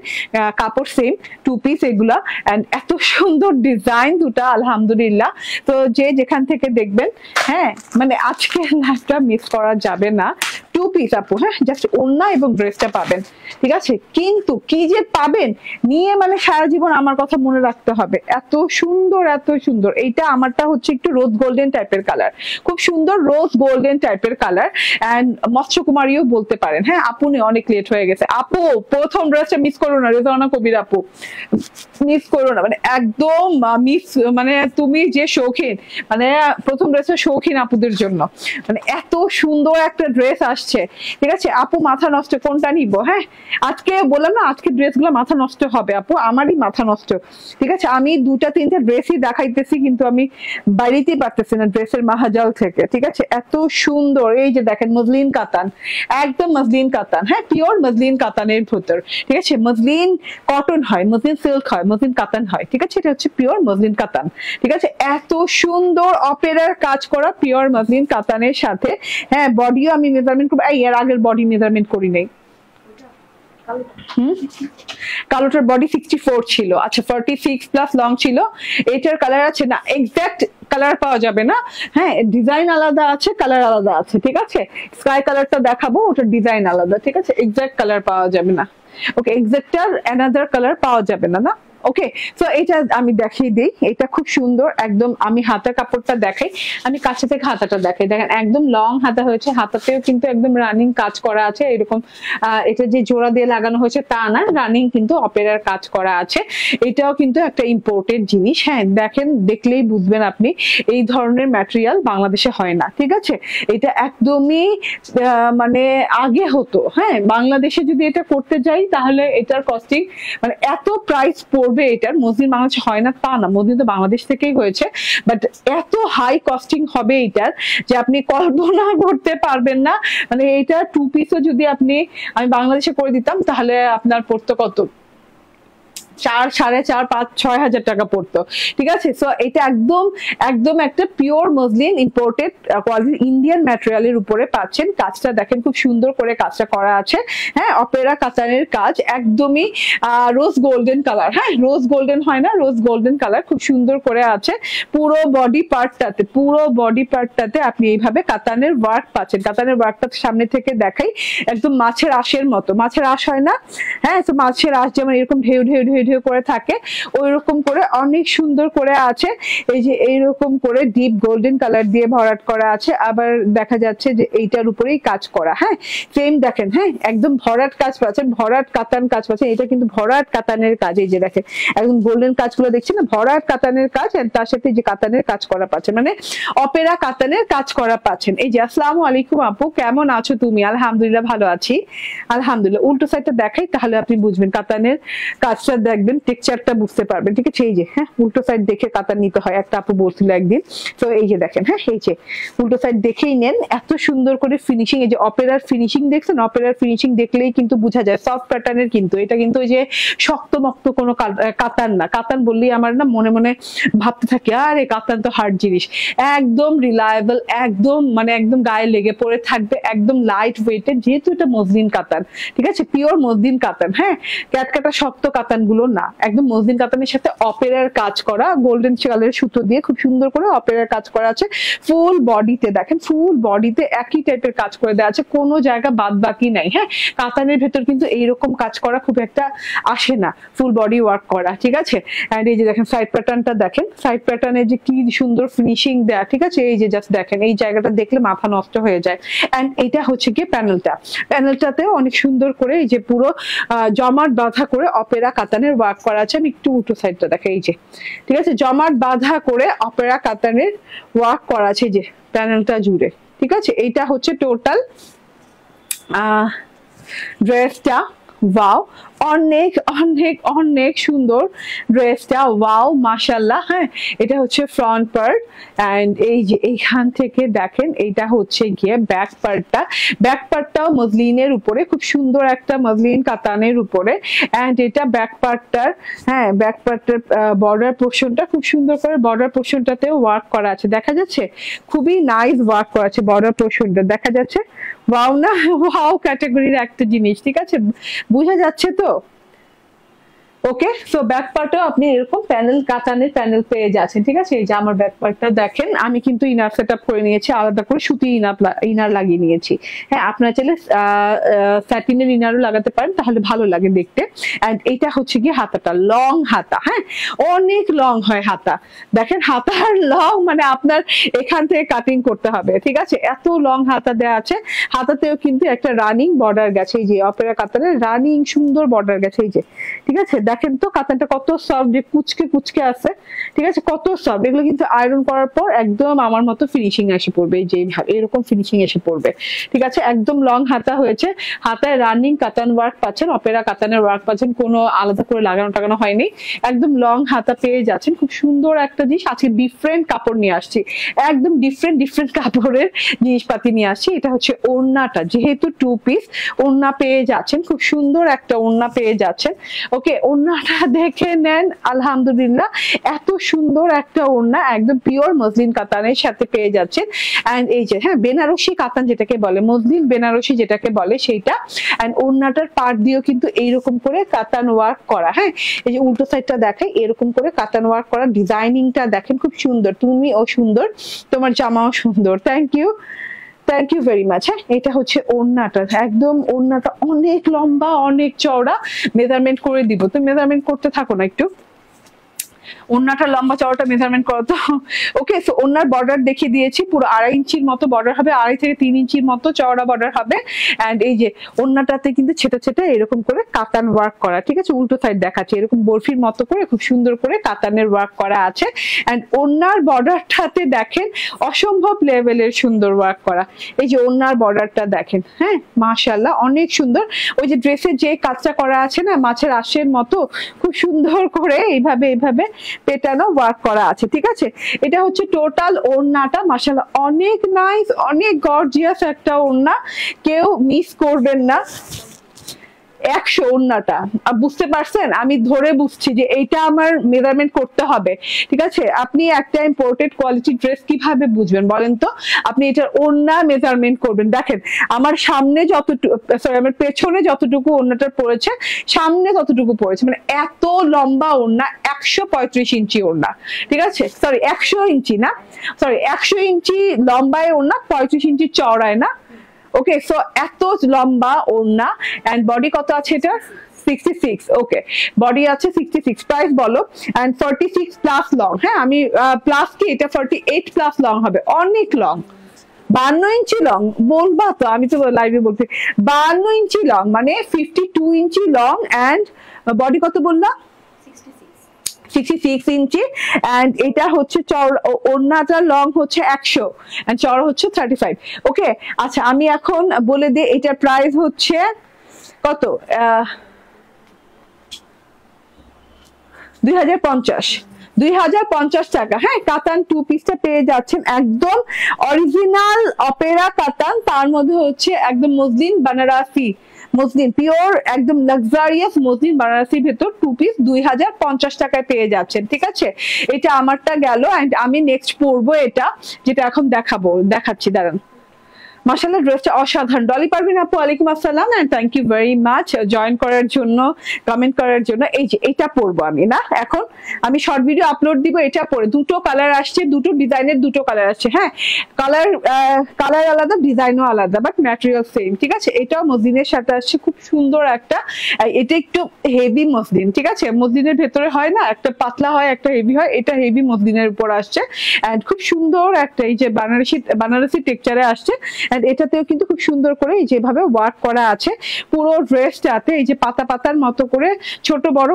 কাপড় সেম, 2 পিস এগুলা, এন্ড এত সুন্দর ডিজাইন দুটা, আলহামদুলিল্লাহ। তো যে যেখান থেকে দেখবেন, হ্যাঁ মানে আজকে লাইভটা মিস করা যাবে না। 2 পিস আপু, হ্যাঁ জাস্ট ওড়না এবং ড্রেসটা পাবেন, ঠিক আছে? কিন্তু কি যে পাবেন নিয়ে, মানে সারা জীবন আমার কথা মনে রাখতে হবে, এত সুন্দর এত সুন্দর। এইটা আমারটা হচ্ছে একটু রোজ গোল্ডেন টাইপের কালার, খুব সুন্দর রোজ গোল্ডেন টাইপের কালার, এন্ড মৎস্যকুমারীও বলতে পারেন। হ্যাঁ আপু অনেক লেট হয়ে গেছে আপু, প্রথম ড্রেসটা মিস করো না, রেজানা কবির আপু, মিস করো না, মানে একদম মিস, মানে তুমি যে শৌখিন, মানে প্রথম ড্রেসের শৌখিন আপুদের জন্য, মানে এত সুন্দর একটা ড্রেস আসছে, ঠিক আছে আপু? মাথা নষ্ট, কোনটা নিব? হ্যাঁ আজকে বললাম না, আজকে ড্রেসগুলো মাথা নষ্ট হবে আপু, আমারই মাথা নষ্ট, ঠিক আছে? আমি 2-3টা ড্রেসই দেখাইতেছি, কিন্তু আমি বাইরেতেই পারতেছি না ড্রেসের মাহাজাল থেকে, ঠিক আছে? এত সুন্দর, এই যে দেখেন মসলিন কাতান, একদম মসলিন কাতান, হ্যাঁ পিওর মসলিন কাতানের ভেতর, ঠিক আছে? মসলিন কটন হয়, মসলিন সিল্ক হয়, মসলিন কাতান হয়, ঠিক আছে? এটা হচ্ছে পিওর মসলিন কাতান, ঠিক আছে? এত সুন্দর অপেরার কাজ করা পিওর মসলিন কাতানের সাথে, হ্যাঁ বডিও আমি মেজারমেন্ট করবো, এর আগের বডি মেজারমেন্ট করি নাই, কালোটার বডি 64 ছিল, আচ্ছা 46 প্লাস লং ছিল। এটার কালার আছে না, এক্সাক্ট কালার পাওয়া যাবে না, হ্যাঁ ডিজাইন আলাদা আছে, কালার আলাদা আছে, ঠিক আছে? স্কাই কালারটা দেখাবো, ওটার ডিজাইন আলাদা, ঠিক আছে? এক্সাক্ট কালার পাওয়া যাবে না, ওকে? এক্সাক্টটার অ্যানাদার কালার পাওয়া যাবে না, না? ওকে, তো এটা আমি দেখিয়ে দিই, এটা খুব সুন্দর একদম। আমি হাতা কাপড়টা দেখাই, আমি কাছে থেকে হাতাটা দেখাই, দেখেন একদম লং হাতা হয়েছে, হাতাতেও কিন্তু একদম রানিং কাজ করা আছে, এরকম এটা যে জোড়া দিয়ে লাগানো হয়েছে তা না, রানিং কিন্তু অপেরার কাজ করা আছে। এটাও কিন্তু একটা ইম্পোর্টেড জিনিস, হ্যাঁ দেখেন, দেখলেই বুঝবেন আপনি, এই ধরনের ম্যাটেরিয়াল বাংলাদেশে হয় না, ঠিক আছে? এটা একদমই মানে আগে হতো, হ্যাঁ বাংলাদেশে যদি এটা করতে যাই তাহলে এটার কস্টিং, মানে এত প্রাইস পড়বে এটার, মসলিন বাংলাদেশে হয় না তা না, মসলিন তো বাংলাদেশ থেকেই হয়েছে, বাট এত হাই কস্টিং হবে এটার যে আপনি কল্পনা করতে পারবেন না। মানে এটা 2 পিসও যদি আমি বাংলাদেশে করে দিতাম তাহলে আপনার পড়তো কত, 4, 4.5, 5, 6 হাজার টাকা পড়তো, ঠিক আছে? সো এটা একদম একদম একটা pure muslin imported quality Indian ম্যাটেরিয়ালের উপরে পাচ্ছেন। কাজটা দেখেন খুব সুন্দর করে কাজটা করা আছে, হ্যাঁ অপেরা কাতানের কাজ, একদমই রোজ গোল্ডেন কালার, হ্যাঁ রোজ গোল্ডেন হয় না, রোজ গোল্ডেন কালার খুব সুন্দর করে আছে পুরো বডি পার্টটাতে, পুরো বডি পার্টটাতে আপনি এইভাবে কাতানের ওয়ার্ক পাচ্ছেন। কাতানের ওয়ার্কটা সামনে থেকে দেখাই, একদম মাছের আঁশের মতো, মাছের আঁশ হয় না, হ্যাঁ তো মাছের আঁশ যেমন এরকম ঢেউ ঢেউ ঢেউ ভিউ করে থাকে ওইরকম করে অনেক সুন্দর করে আছে। এই যে এইরকম করে ডিপ গোল্ডেন কালার দিয়ে ভরাট করা আছে, আবার দেখা যাচ্ছে যে এইটার উপরেই কাজ করা। হ্যাঁ, সেম দেখেন, হ্যাঁ একদম ভরাট কাজ পাচ্ছেন, ভরাট কাতান কাজ পাচ্ছেন। এটা কিন্তু ভরাট কাতানের কাজ। এই যে দেখেন একদম গোল্ডেন কাজগুলো দেখছেন না, ভরাট কাতানের কাজ, তার সাথে যে কাতানের কাজ করা পাচ্ছেন, মানে অপেরা কাতানের কাজ করা পাচ্ছেন। এই যে আসসালামু আলাইকুম আপু, কেমন আছো তুমি? আলহামদুলিল্লাহ ভালো আছি, আলহামদুলিল্লাহ। উল্টো সাইডটা দেখাই তাহলে আপনি বুঝবেন, কাতানের কাজটা দেখবেন, টেক্সচারটা বুঝতে পারবেন। ঠিক আছে, এই যে হ্যাঁ উল্টো সাইড দেখে কাতান নিতে হয়, একটা আপু বলছিল একদিন। তো এই যে দেখেন, হ্যাঁ এই যে উল্টো সাইড দেখেই নেন, এত সুন্দর করে ফিনিশিং। এই যে অপেরার ফিনিশিং দেখছেন, অপেরার ফিনিশিং দেখলেই কিন্তু বোঝা যায় সফট প্যাটার্নের, কিন্তু এটা কিন্তু ওই যে শক্ত মক্ত কোনো কাতান না। কাতান বললেই আমার না মনে মনে ভাবতে থাকে আরে কাতান তো হার্ড জিনিস। একদম রিলায়েবল, একদম মানে একদম গায়ে লেগে পড়ে থাকবে, একদম লাইট ওয়েটের, যেহেতু এটা মসলিন কাতান। ঠিক আছে, পিওর মসলিন কাতান। হ্যাঁ, ক্যাটকাটা শক্ত কাতান গুলো না, একদম মসলিন কাতানের সাথে অপেরার কাজ করা, গোল্ডেন কালারের সুতো দিয়ে খুব সুন্দর করে অপেরার কাজ করা আছে। ফুল বডিতে দেখেন, ফুল বডিতে একই টাইপের কাজ করে দেওয়া আছে, কোনো জায়গা বাদ বাকি নাই। হ্যাঁ, কাতানের ভেতর কিন্তু এইরকম কাজ করা খুব একটা আসে না, ফুল বডি ওয়ার্ক করা। ঠিক আছে, এন্ড এই যে দেখেন সাইড প্যাটার্নটা দেখেন, সাইড প্যাটার্নে যে কি সুন্দর ফিনিশিং দেয়া। ঠিক আছে, এই যে জাস্ট দেখেন, এই জায়গাটা দেখলে মাথা নষ্ট হয়ে যায়। এন্ড এটা হচ্ছে কি প্যানেলটা, প্যানেলটাতেও অনেক সুন্দর করে এই যে পুরো জমাট বাঁধা করে অপেরা কাতানের ওয়ার্ক করা আছে। আমি একটু উল্টো সাইডটা দেখেন, এই যে ঠিক আছে জমাট বাঁধা করে অপেরা কাতানের ওয়ার্ক করা আছে যে প্যানেলটা জুড়ে। ঠিক আছে, এইটা হচ্ছে টোটাল ড্রেসটা। ওয়াও, অনেক অনেক অনেক সুন্দর ড্রেসটা, ওয়াও মাশাআল্লাহ। হ্যাঁ, এটা হচ্ছে ফ্রন্ট পার্ট, এন্ড এই যে এইখান থেকে দেখেন এইটা হচ্ছে গিয়ে ব্যাক পার্টটা। ব্যাক পার্টটাও মসলিনের উপরে, খুব সুন্দর একটা মসলিন কাতানের উপরে। এন্ড এটা ব্যাক পার্টটার, হ্যাঁ ব্যাক পার্টটার বর্ডার পোর্শনটা খুব সুন্দর করে, বর্ডার পোর্শনটাতেও ওয়ার্ক করা আছে, দেখা যাচ্ছে খুবই নাইস ওয়ার্ক করা আছে বর্ডার পোর্শনটা, দেখা যাচ্ছে। ওয়াও না, ওয়াও ক্যাটাগরির একটা জিনিস। ঠিক আছে, বোঝা যাচ্ছে তো? ওকে, সো ব্যাক পার্টও আপনি এরকম প্যানেল কাতানের প্যানেল পেয়ে যাচ্ছেন। ঠিক আছে, এই যে আমার ব্যাক পার্টটা দেখেন, আমি কিন্তু ইনার সেট আপ করে নিয়েছি, আলাদা করে সুতি ইনার লাগিয়ে নিয়েছি। হ্যাঁ, আপনারা চাইলে স্যাটিনের ইনারও লাগাতে পারেন, তাহলে ভালো লাগে দেখতে। এন্ড এইটা হচ্ছে কি হাতাটা, লং হাতা। হ্যাঁ, অনেক লং হয় হাতা, দেখেন হাতার লং, মানে আপনার এখান থেকে কাটিং করতে হবে। ঠিক আছে, এত লং হাতা দেওয়া আছে। হাতাতেও কিন্তু একটা রানিং বর্ডার গেছে, এই যে অপেরা কাতানের রানিং সুন্দর বর্ডার গেছে। এই যে ঠিক আছে, দেখেন তো কাতানটা কত সফট, যে কুচকে কুচকে আছে। ঠিক আছে, কত সফট। এগুলো কিন্তু আয়রন করার পর একদম আমার মতো ফিনিশিং এসে পড়বে, এই যে এরকম ফিনিশিং এসে পড়বে। ঠিক আছে, একদম লং হাতা হয়েছে, হাতায় রানিং কাতান ওয়ার্ক পাচ্ছেন, অপেরা কাতানের ওয়ার্ক পাচ্ছেন, কোনো আলাদা করে লাগানো টাগানো হয়নি, একদম লং হাতা পেয়ে যাচ্ছেন। খুব সুন্দর একটা জিনিস, আজকে ডিফারেন্ট কাপড় নিয়ে আসছি, একদম ডিফারেন্ট ডিফারেন্ট কাপড়ের জিনিসপাতি নিয়ে আসছি। এটা হচ্ছে ওড়নাটা, যেহেতু 2 পিস ওড়না পেয়ে যাচ্ছেন, খুব সুন্দর একটা ওড়না পেয়ে যাচ্ছেন। ওকে, ওড়নাটা দেখে নেন, আলহামদুলিল্লাহ এত সুন্দর একটা ওড়না, একদম পিওর মসলিন কাতানের সাথে পেয়ে যাচ্ছেন। এন্ড এই যে হ্যাঁ বেনারসি কাতান যেটাকে বলে, মসলিন বেনারসি যেটাকে বলে সেইটা। এন্ড ওড়নাটার পার্ট দিয়েও কিন্তু এইরকম করে কাতান ওয়ার্ক করা। হ্যাঁ, এই যে উল্টো সাইডটা দেখে এরকম করে কাতান ওয়ার্ক করা, ডিজাইনিংটা দেখেন খুব সুন্দর। তুমিও সুন্দর, তোমার জামাও সুন্দর, thank you, thank you very much. হ্যাঁ, এটা হচ্ছে ওড়নাটা, একদম ওড়নাটা অনেক লম্বা, অনেক চওড়া। মেজারমেন্ট করে দিব, তুমি মেজারমেন্ট করতে থাকো না একটু, ওড়নাটা লম্বা চওড়াটা মেজারমেন্ট করো তো। ওকে, সো ওড়নার বর্ডার দেখিয়ে দিয়েছি, পুরো 2.5 ইঞ্চির মতো বর্ডার হবে, 2.5 থেকে 3 ইঞ্চির মতো চওড়া বর্ডার হবে। এন্ড এই যে ওড়নাটাতে কিন্তু ছেটে ছেটে এরকম করে কাতান ওয়ার্ক করা। ঠিক আছে, উল্টো সাইড দেখাচ্ছি, এরকম বরফির মতো করে খুব সুন্দর করে কাতানের ওয়ার্ক করা আছে। এন্ড ওড়নার বর্ডারটাতে দেখেন অসম্ভব লেভেলের সুন্দর ওয়ার্ক করা। এই যে ওড়নার বর্ডারটা দেখেন, হ্যাঁ মাশাআল্লাহ অনেক সুন্দর। ওই যে ড্রেসের যে কাজটা করা আছে না মাছের আঁশের মতো, খুব সুন্দর করে এইভাবে এইভাবে পেটানো ওয়ার্ক করা আছে। ঠিক আছে, এটা হচ্ছে টোটাল ওড়নাটা, মাশাআল্লাহ অনেক নাইস, অনেক গর্জিয়াস একটা ওড়না, কেউ মিস করবেন না। 100 ওড়নাটা বুঝতে পারছেন, আমি ধরে বুঝছি যে এইটা আমার মেজারমেন্ট করতে হবে। ঠিক আছে, আপনি একটা ইম্পোর্টেড কোয়ালিটি ড্রেস কিভাবে বুঝবেন বলেন তো? আপনি এটার ওড়না মেজারমেন্ট করবেন। দেখেন আমার সামনে যতটুকু, সরি আমার পেছনে যতটুকু ওড়নাটা পড়েছে, সামনে ততটুকু পড়েছে, মানে এত লম্বা ওড়না, 135 ইঞ্চি ওড়না। ঠিক আছে, সরি 100 ইঞ্চি না, সরি 100 ইঞ্চি লম্বায় ওড়না, 35 ইঞ্চি চওড়ায় না। ওকে, সো এত লম্বা ওড়না। এন্ড বডি কত আছে এটা? 66, ওকে, বডি আছে 66, প্রাইস বলো। এন্ড 46 প্লাস লং, হ্যাঁ আমি প্লাস কি এটা 48 প্লাস লং হবে, অনেক লং। 52 ইঞ্চি লং বলবা তো, আমি তো লাইভে বলছি 52 ইঞ্চি লং, মানে 52 ইঞ্চি লং। এন্ড বডি কত বললাম? 66 ইঞ্চি। এন্ড এটা হচ্ছে ওড়নাটার লং হচ্ছে 100 এন্ড চওড়া হচ্ছে 35। ওকে, আচ্ছা আমি এখন বলে দিই এটার প্রাইস হচ্ছে কত, 2050 টাকা। হ্যাঁ, কাতান টু পিসটা পেয়ে যাচ্ছেন একদম অরিজিনাল অপেরা কাতান, তার মধ্যে হচ্ছে একদম মসলিন বানারসি, মসলিন পিওর একদম লাক্সারিয়াস মসলিন বানারসির ভেতর টু পিস 2050 টাকায় পেয়ে যাচ্ছেন। ঠিক আছে, এটা আমারটা গেল। এন্ড আমি নেক্সট পরবো এটা, যেটা এখন দেখাচ্ছি, দাঁড়ান। মাশাআল্লাহ, ড্রেসটা অসাধারণ। ডলি পারভিন আপু, ওয়ালাইকুম আসসালাম and thank you very much join করার জন্য, কমেন্ট করার জন্য। এই যে এটা পরবো আমি, না এখন আমি শর্ট ভিডিও আপলোড দিব এটা পরে। দুটো কালার আসছে, দুটো ডিজাইনের দুটো কালার আসছে। হ্যাঁ, কালার আলাদা, ডিজাইনও আলাদা, বাট ম্যাটেরিয়াল সেম। ঠিক আছে, এটাও মসলিনের সাথে আসছে, খুব সুন্দর একটা। এটা একটু হেভি মসলিন, ঠিক আছে, মসলিনের ভেতরে হয় না একটা পাতলা হয় একটা হেভি হয়, এটা হেভি মসলিনের উপর আসছে। এন্ড খুব সুন্দর একটা এই যে বানারসি টেক্সচারে আসছে। এন্ড এটাতেও কিন্তু খুব সুন্দর করে এই যেভাবে ওয়ার্ক করা আছে পুরো ড্রেসটাতে, এই যে পাতা পাতার মতো করে ছোট বড়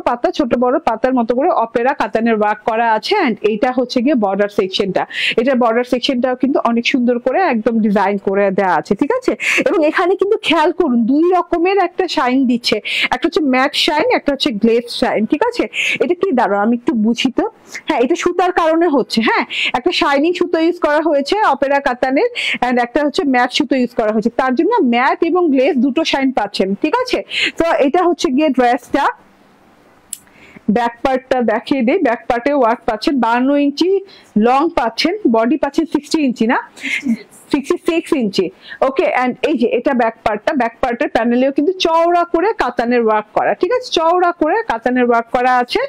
পাতার মতো করে অপেরা কাতানের ওয়ার্ক করা আছে। এন্ড এইটা হচ্ছে গিয়ে বর্ডার সেকশনটা, এটা বর্ডার সেকশনটাও কিন্তু অনেক সুন্দর করে একদম ডিজাইন করে দেওয়া আছে। ঠিক আছে, এবং এখানে কিন্তু খেয়াল করুন দুই রকমের একটা শাইন দিচ্ছে, একটা হচ্ছে ম্যাট শাইন, একটা হচ্ছে গ্লেজ শাইন। ঠিক আছে, এটা কি দাঁড়াও আমি একটু বুঝি তো। হ্যাঁ, এটা সুতার কারণে হচ্ছে। হ্যাঁ, একটা শাইনিং সুতো ইউজ করা হয়েছে অপেরা কাতানের, এন্ড একটা হচ্ছে ম্যাট সুতো ইউজ করা হয়েছে, তার জন্য ম্যাট এবং গ্লেজ দুটো শাইন পাচ্ছেন। ঠিক আছে, তো এটা হচ্ছে গিয়ে ড্রেসটা। ব্যাক পার্টটা দেখিয়ে দিই, ব্যাক পার্টে ওয়ার্ক পাচ্ছেন, 52 ইঞ্চি লং পাচ্ছেন, বডি পাচ্ছেন 60 ইঞ্চি, না 66 ইঞ্চি। ওকে, এন্ড এই যে এটা ব্যাক পার্টের প্যানেলেও কিন্তু চওড়া করে কাতানের ওয়ার্ক করা। ঠিক আছে, চওড়া করে কাতানের ওয়ার্ক করা আছে।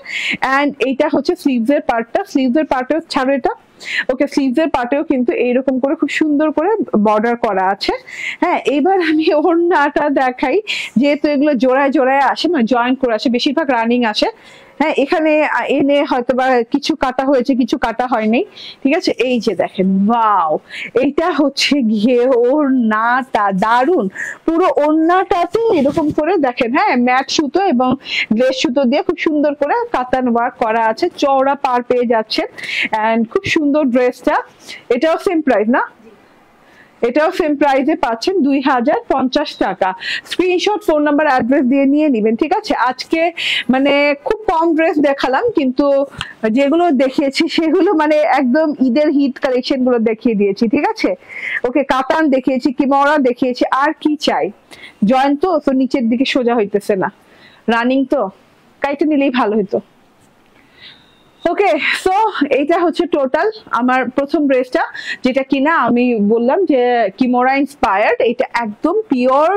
এন্ড এইটা হচ্ছে স্লিভসের পার্টেও ছাড়ো এটা। ওকে, স্লিভসের পার্টেও কিন্তু এইরকম করে খুব সুন্দর করে বর্ডার করা আছে। হ্যাঁ, এবার আমি ওড়নাটা দেখাই, যেহেতু এগুলো জোড়ায় আসে, মানে জয়েন করে আসে, বেশিরভাগ রানিং আসে। হ্যাঁ, এখানে এনে হয়তো বা কিছু কাটা হয়েছে, কিছু কাটা হয়নি। ঠিক আছে, এই যে দেখেন, ওয়াও, এইটা হচ্ছে গিয়ে ওড়নাটা দারুন, পুরো ওড়নাটাতে এরকম করে দেখেন। হ্যাঁ, ম্যাট সুতো এবং গ্লেজ সুতো দিয়ে খুব সুন্দর করে কাতান ওয়ার্ক করা আছে, চওড়া পার পেয়ে যাচ্ছেন। এন্ড খুব সুন্দর ড্রেসটা, এটাও সেম প্রাইস, না এটাও সেম প্রাইসে পাচ্ছেন 2050 টাকা। স্ক্রিনশট, ফোন নাম্বার, অ্যাড্রেস দিয়ে নিয়ে নেবেন। ঠিক আছে, আজকে মানে খুব কম ড্রেস দেখালাম, কিন্তু যেগুলো দেখিয়েছি সেগুলো মানে একদম ঈদের হিট কালেকশন গুলো দেখিয়ে দিয়েছি। ঠিক আছে, ওকে, কাতান দেখিয়েছি, কিমোরা দেখিয়েছি, আর কি চাই। জয়েন্ট তো নিচের দিকে সোজা হইতেছে না, রানিং তো কাইটা নিলেই ভালো হতো। ওকে, সো এইটা হচ্ছে টোটাল আমার প্রথম ড্রেসটা, যেটা কিনা আমি বললাম যে কিমোরা ইন্সপায়ার্ড। এটা একদম পিওর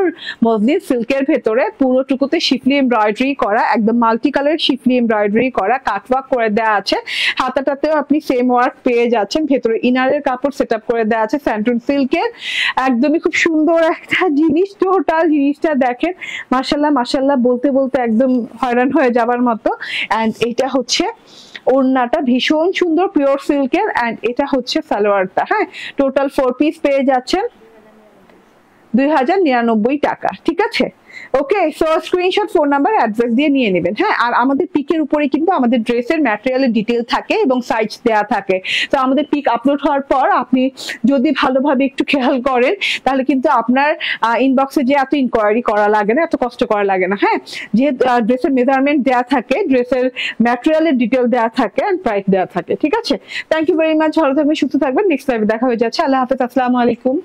মসলিন সিল্কের ভেতরে, পুরোটুকুতে শিফলি এমব্রয়ডারি করা, একদম মাল্টি কালার শিফলি এমব্রয়ডারি করা, কাটওয়ার্ক করে দেওয়া আছে। হাতাটাতেও আপনি সেম ওয়ার্ক পেয়ে যাচ্ছেন, ভেতরে ইনারের কাপড় সেট আপ করে দেওয়া আছে স্যান্টুন সিল্কের। একদমই খুব সুন্দর একটা জিনিস, টোটাল জিনিসটা দেখেন, মাশাল্লাহ বলতে একদম হয়রান হয়ে যাবার মতো। এন্ড এটা হচ্ছে ওড়নাটা, ভীষণ সুন্দর পিওর সিল্কের। এন্ড এটা হচ্ছে সালোয়ারটা। হ্যাঁ, টোটাল 4 পিস পেয়ে যাচ্ছেন 2099 টাকা। ঠিক আছে, okay, so screenshot, phone number, address দিয়ে নিয়ে নেবেন। হ্যাঁ, আর আমাদের পিকের উপরে কিন্তু আমাদের ড্রেসের ম্যাটেরিয়ালের ডিটেল থাকে এবং সাইজ দেয়া থাকে। তো আমাদের পিক আপলোড হওয়ার পর আপনি যদি ভালোভাবে একটু খেয়াল করেন, তাহলে কিন্তু আপনার ইনবক্সে যে এত ইনকোয়ারি করা লাগে না, এত কষ্ট করা লাগে না। হ্যাঁ, যে ড্রেসের মেজারমেন্ট দেয়া থাকে, ড্রেসের ম্যাটেরিয়ালের ডিটেল দেয়া থাকে, এন্ড প্রাইস দেয়া থাকে। ঠিক আছে, থ্যাংক ইউ ভেরি মাচ, ভালো থাকবেন, সুস্থ থাকবেন। নেক্সট লাইভে দেখা হয়ে যাচ্ছে। আল্লাহ হাফেজ, আসসালামু আলাইকুম।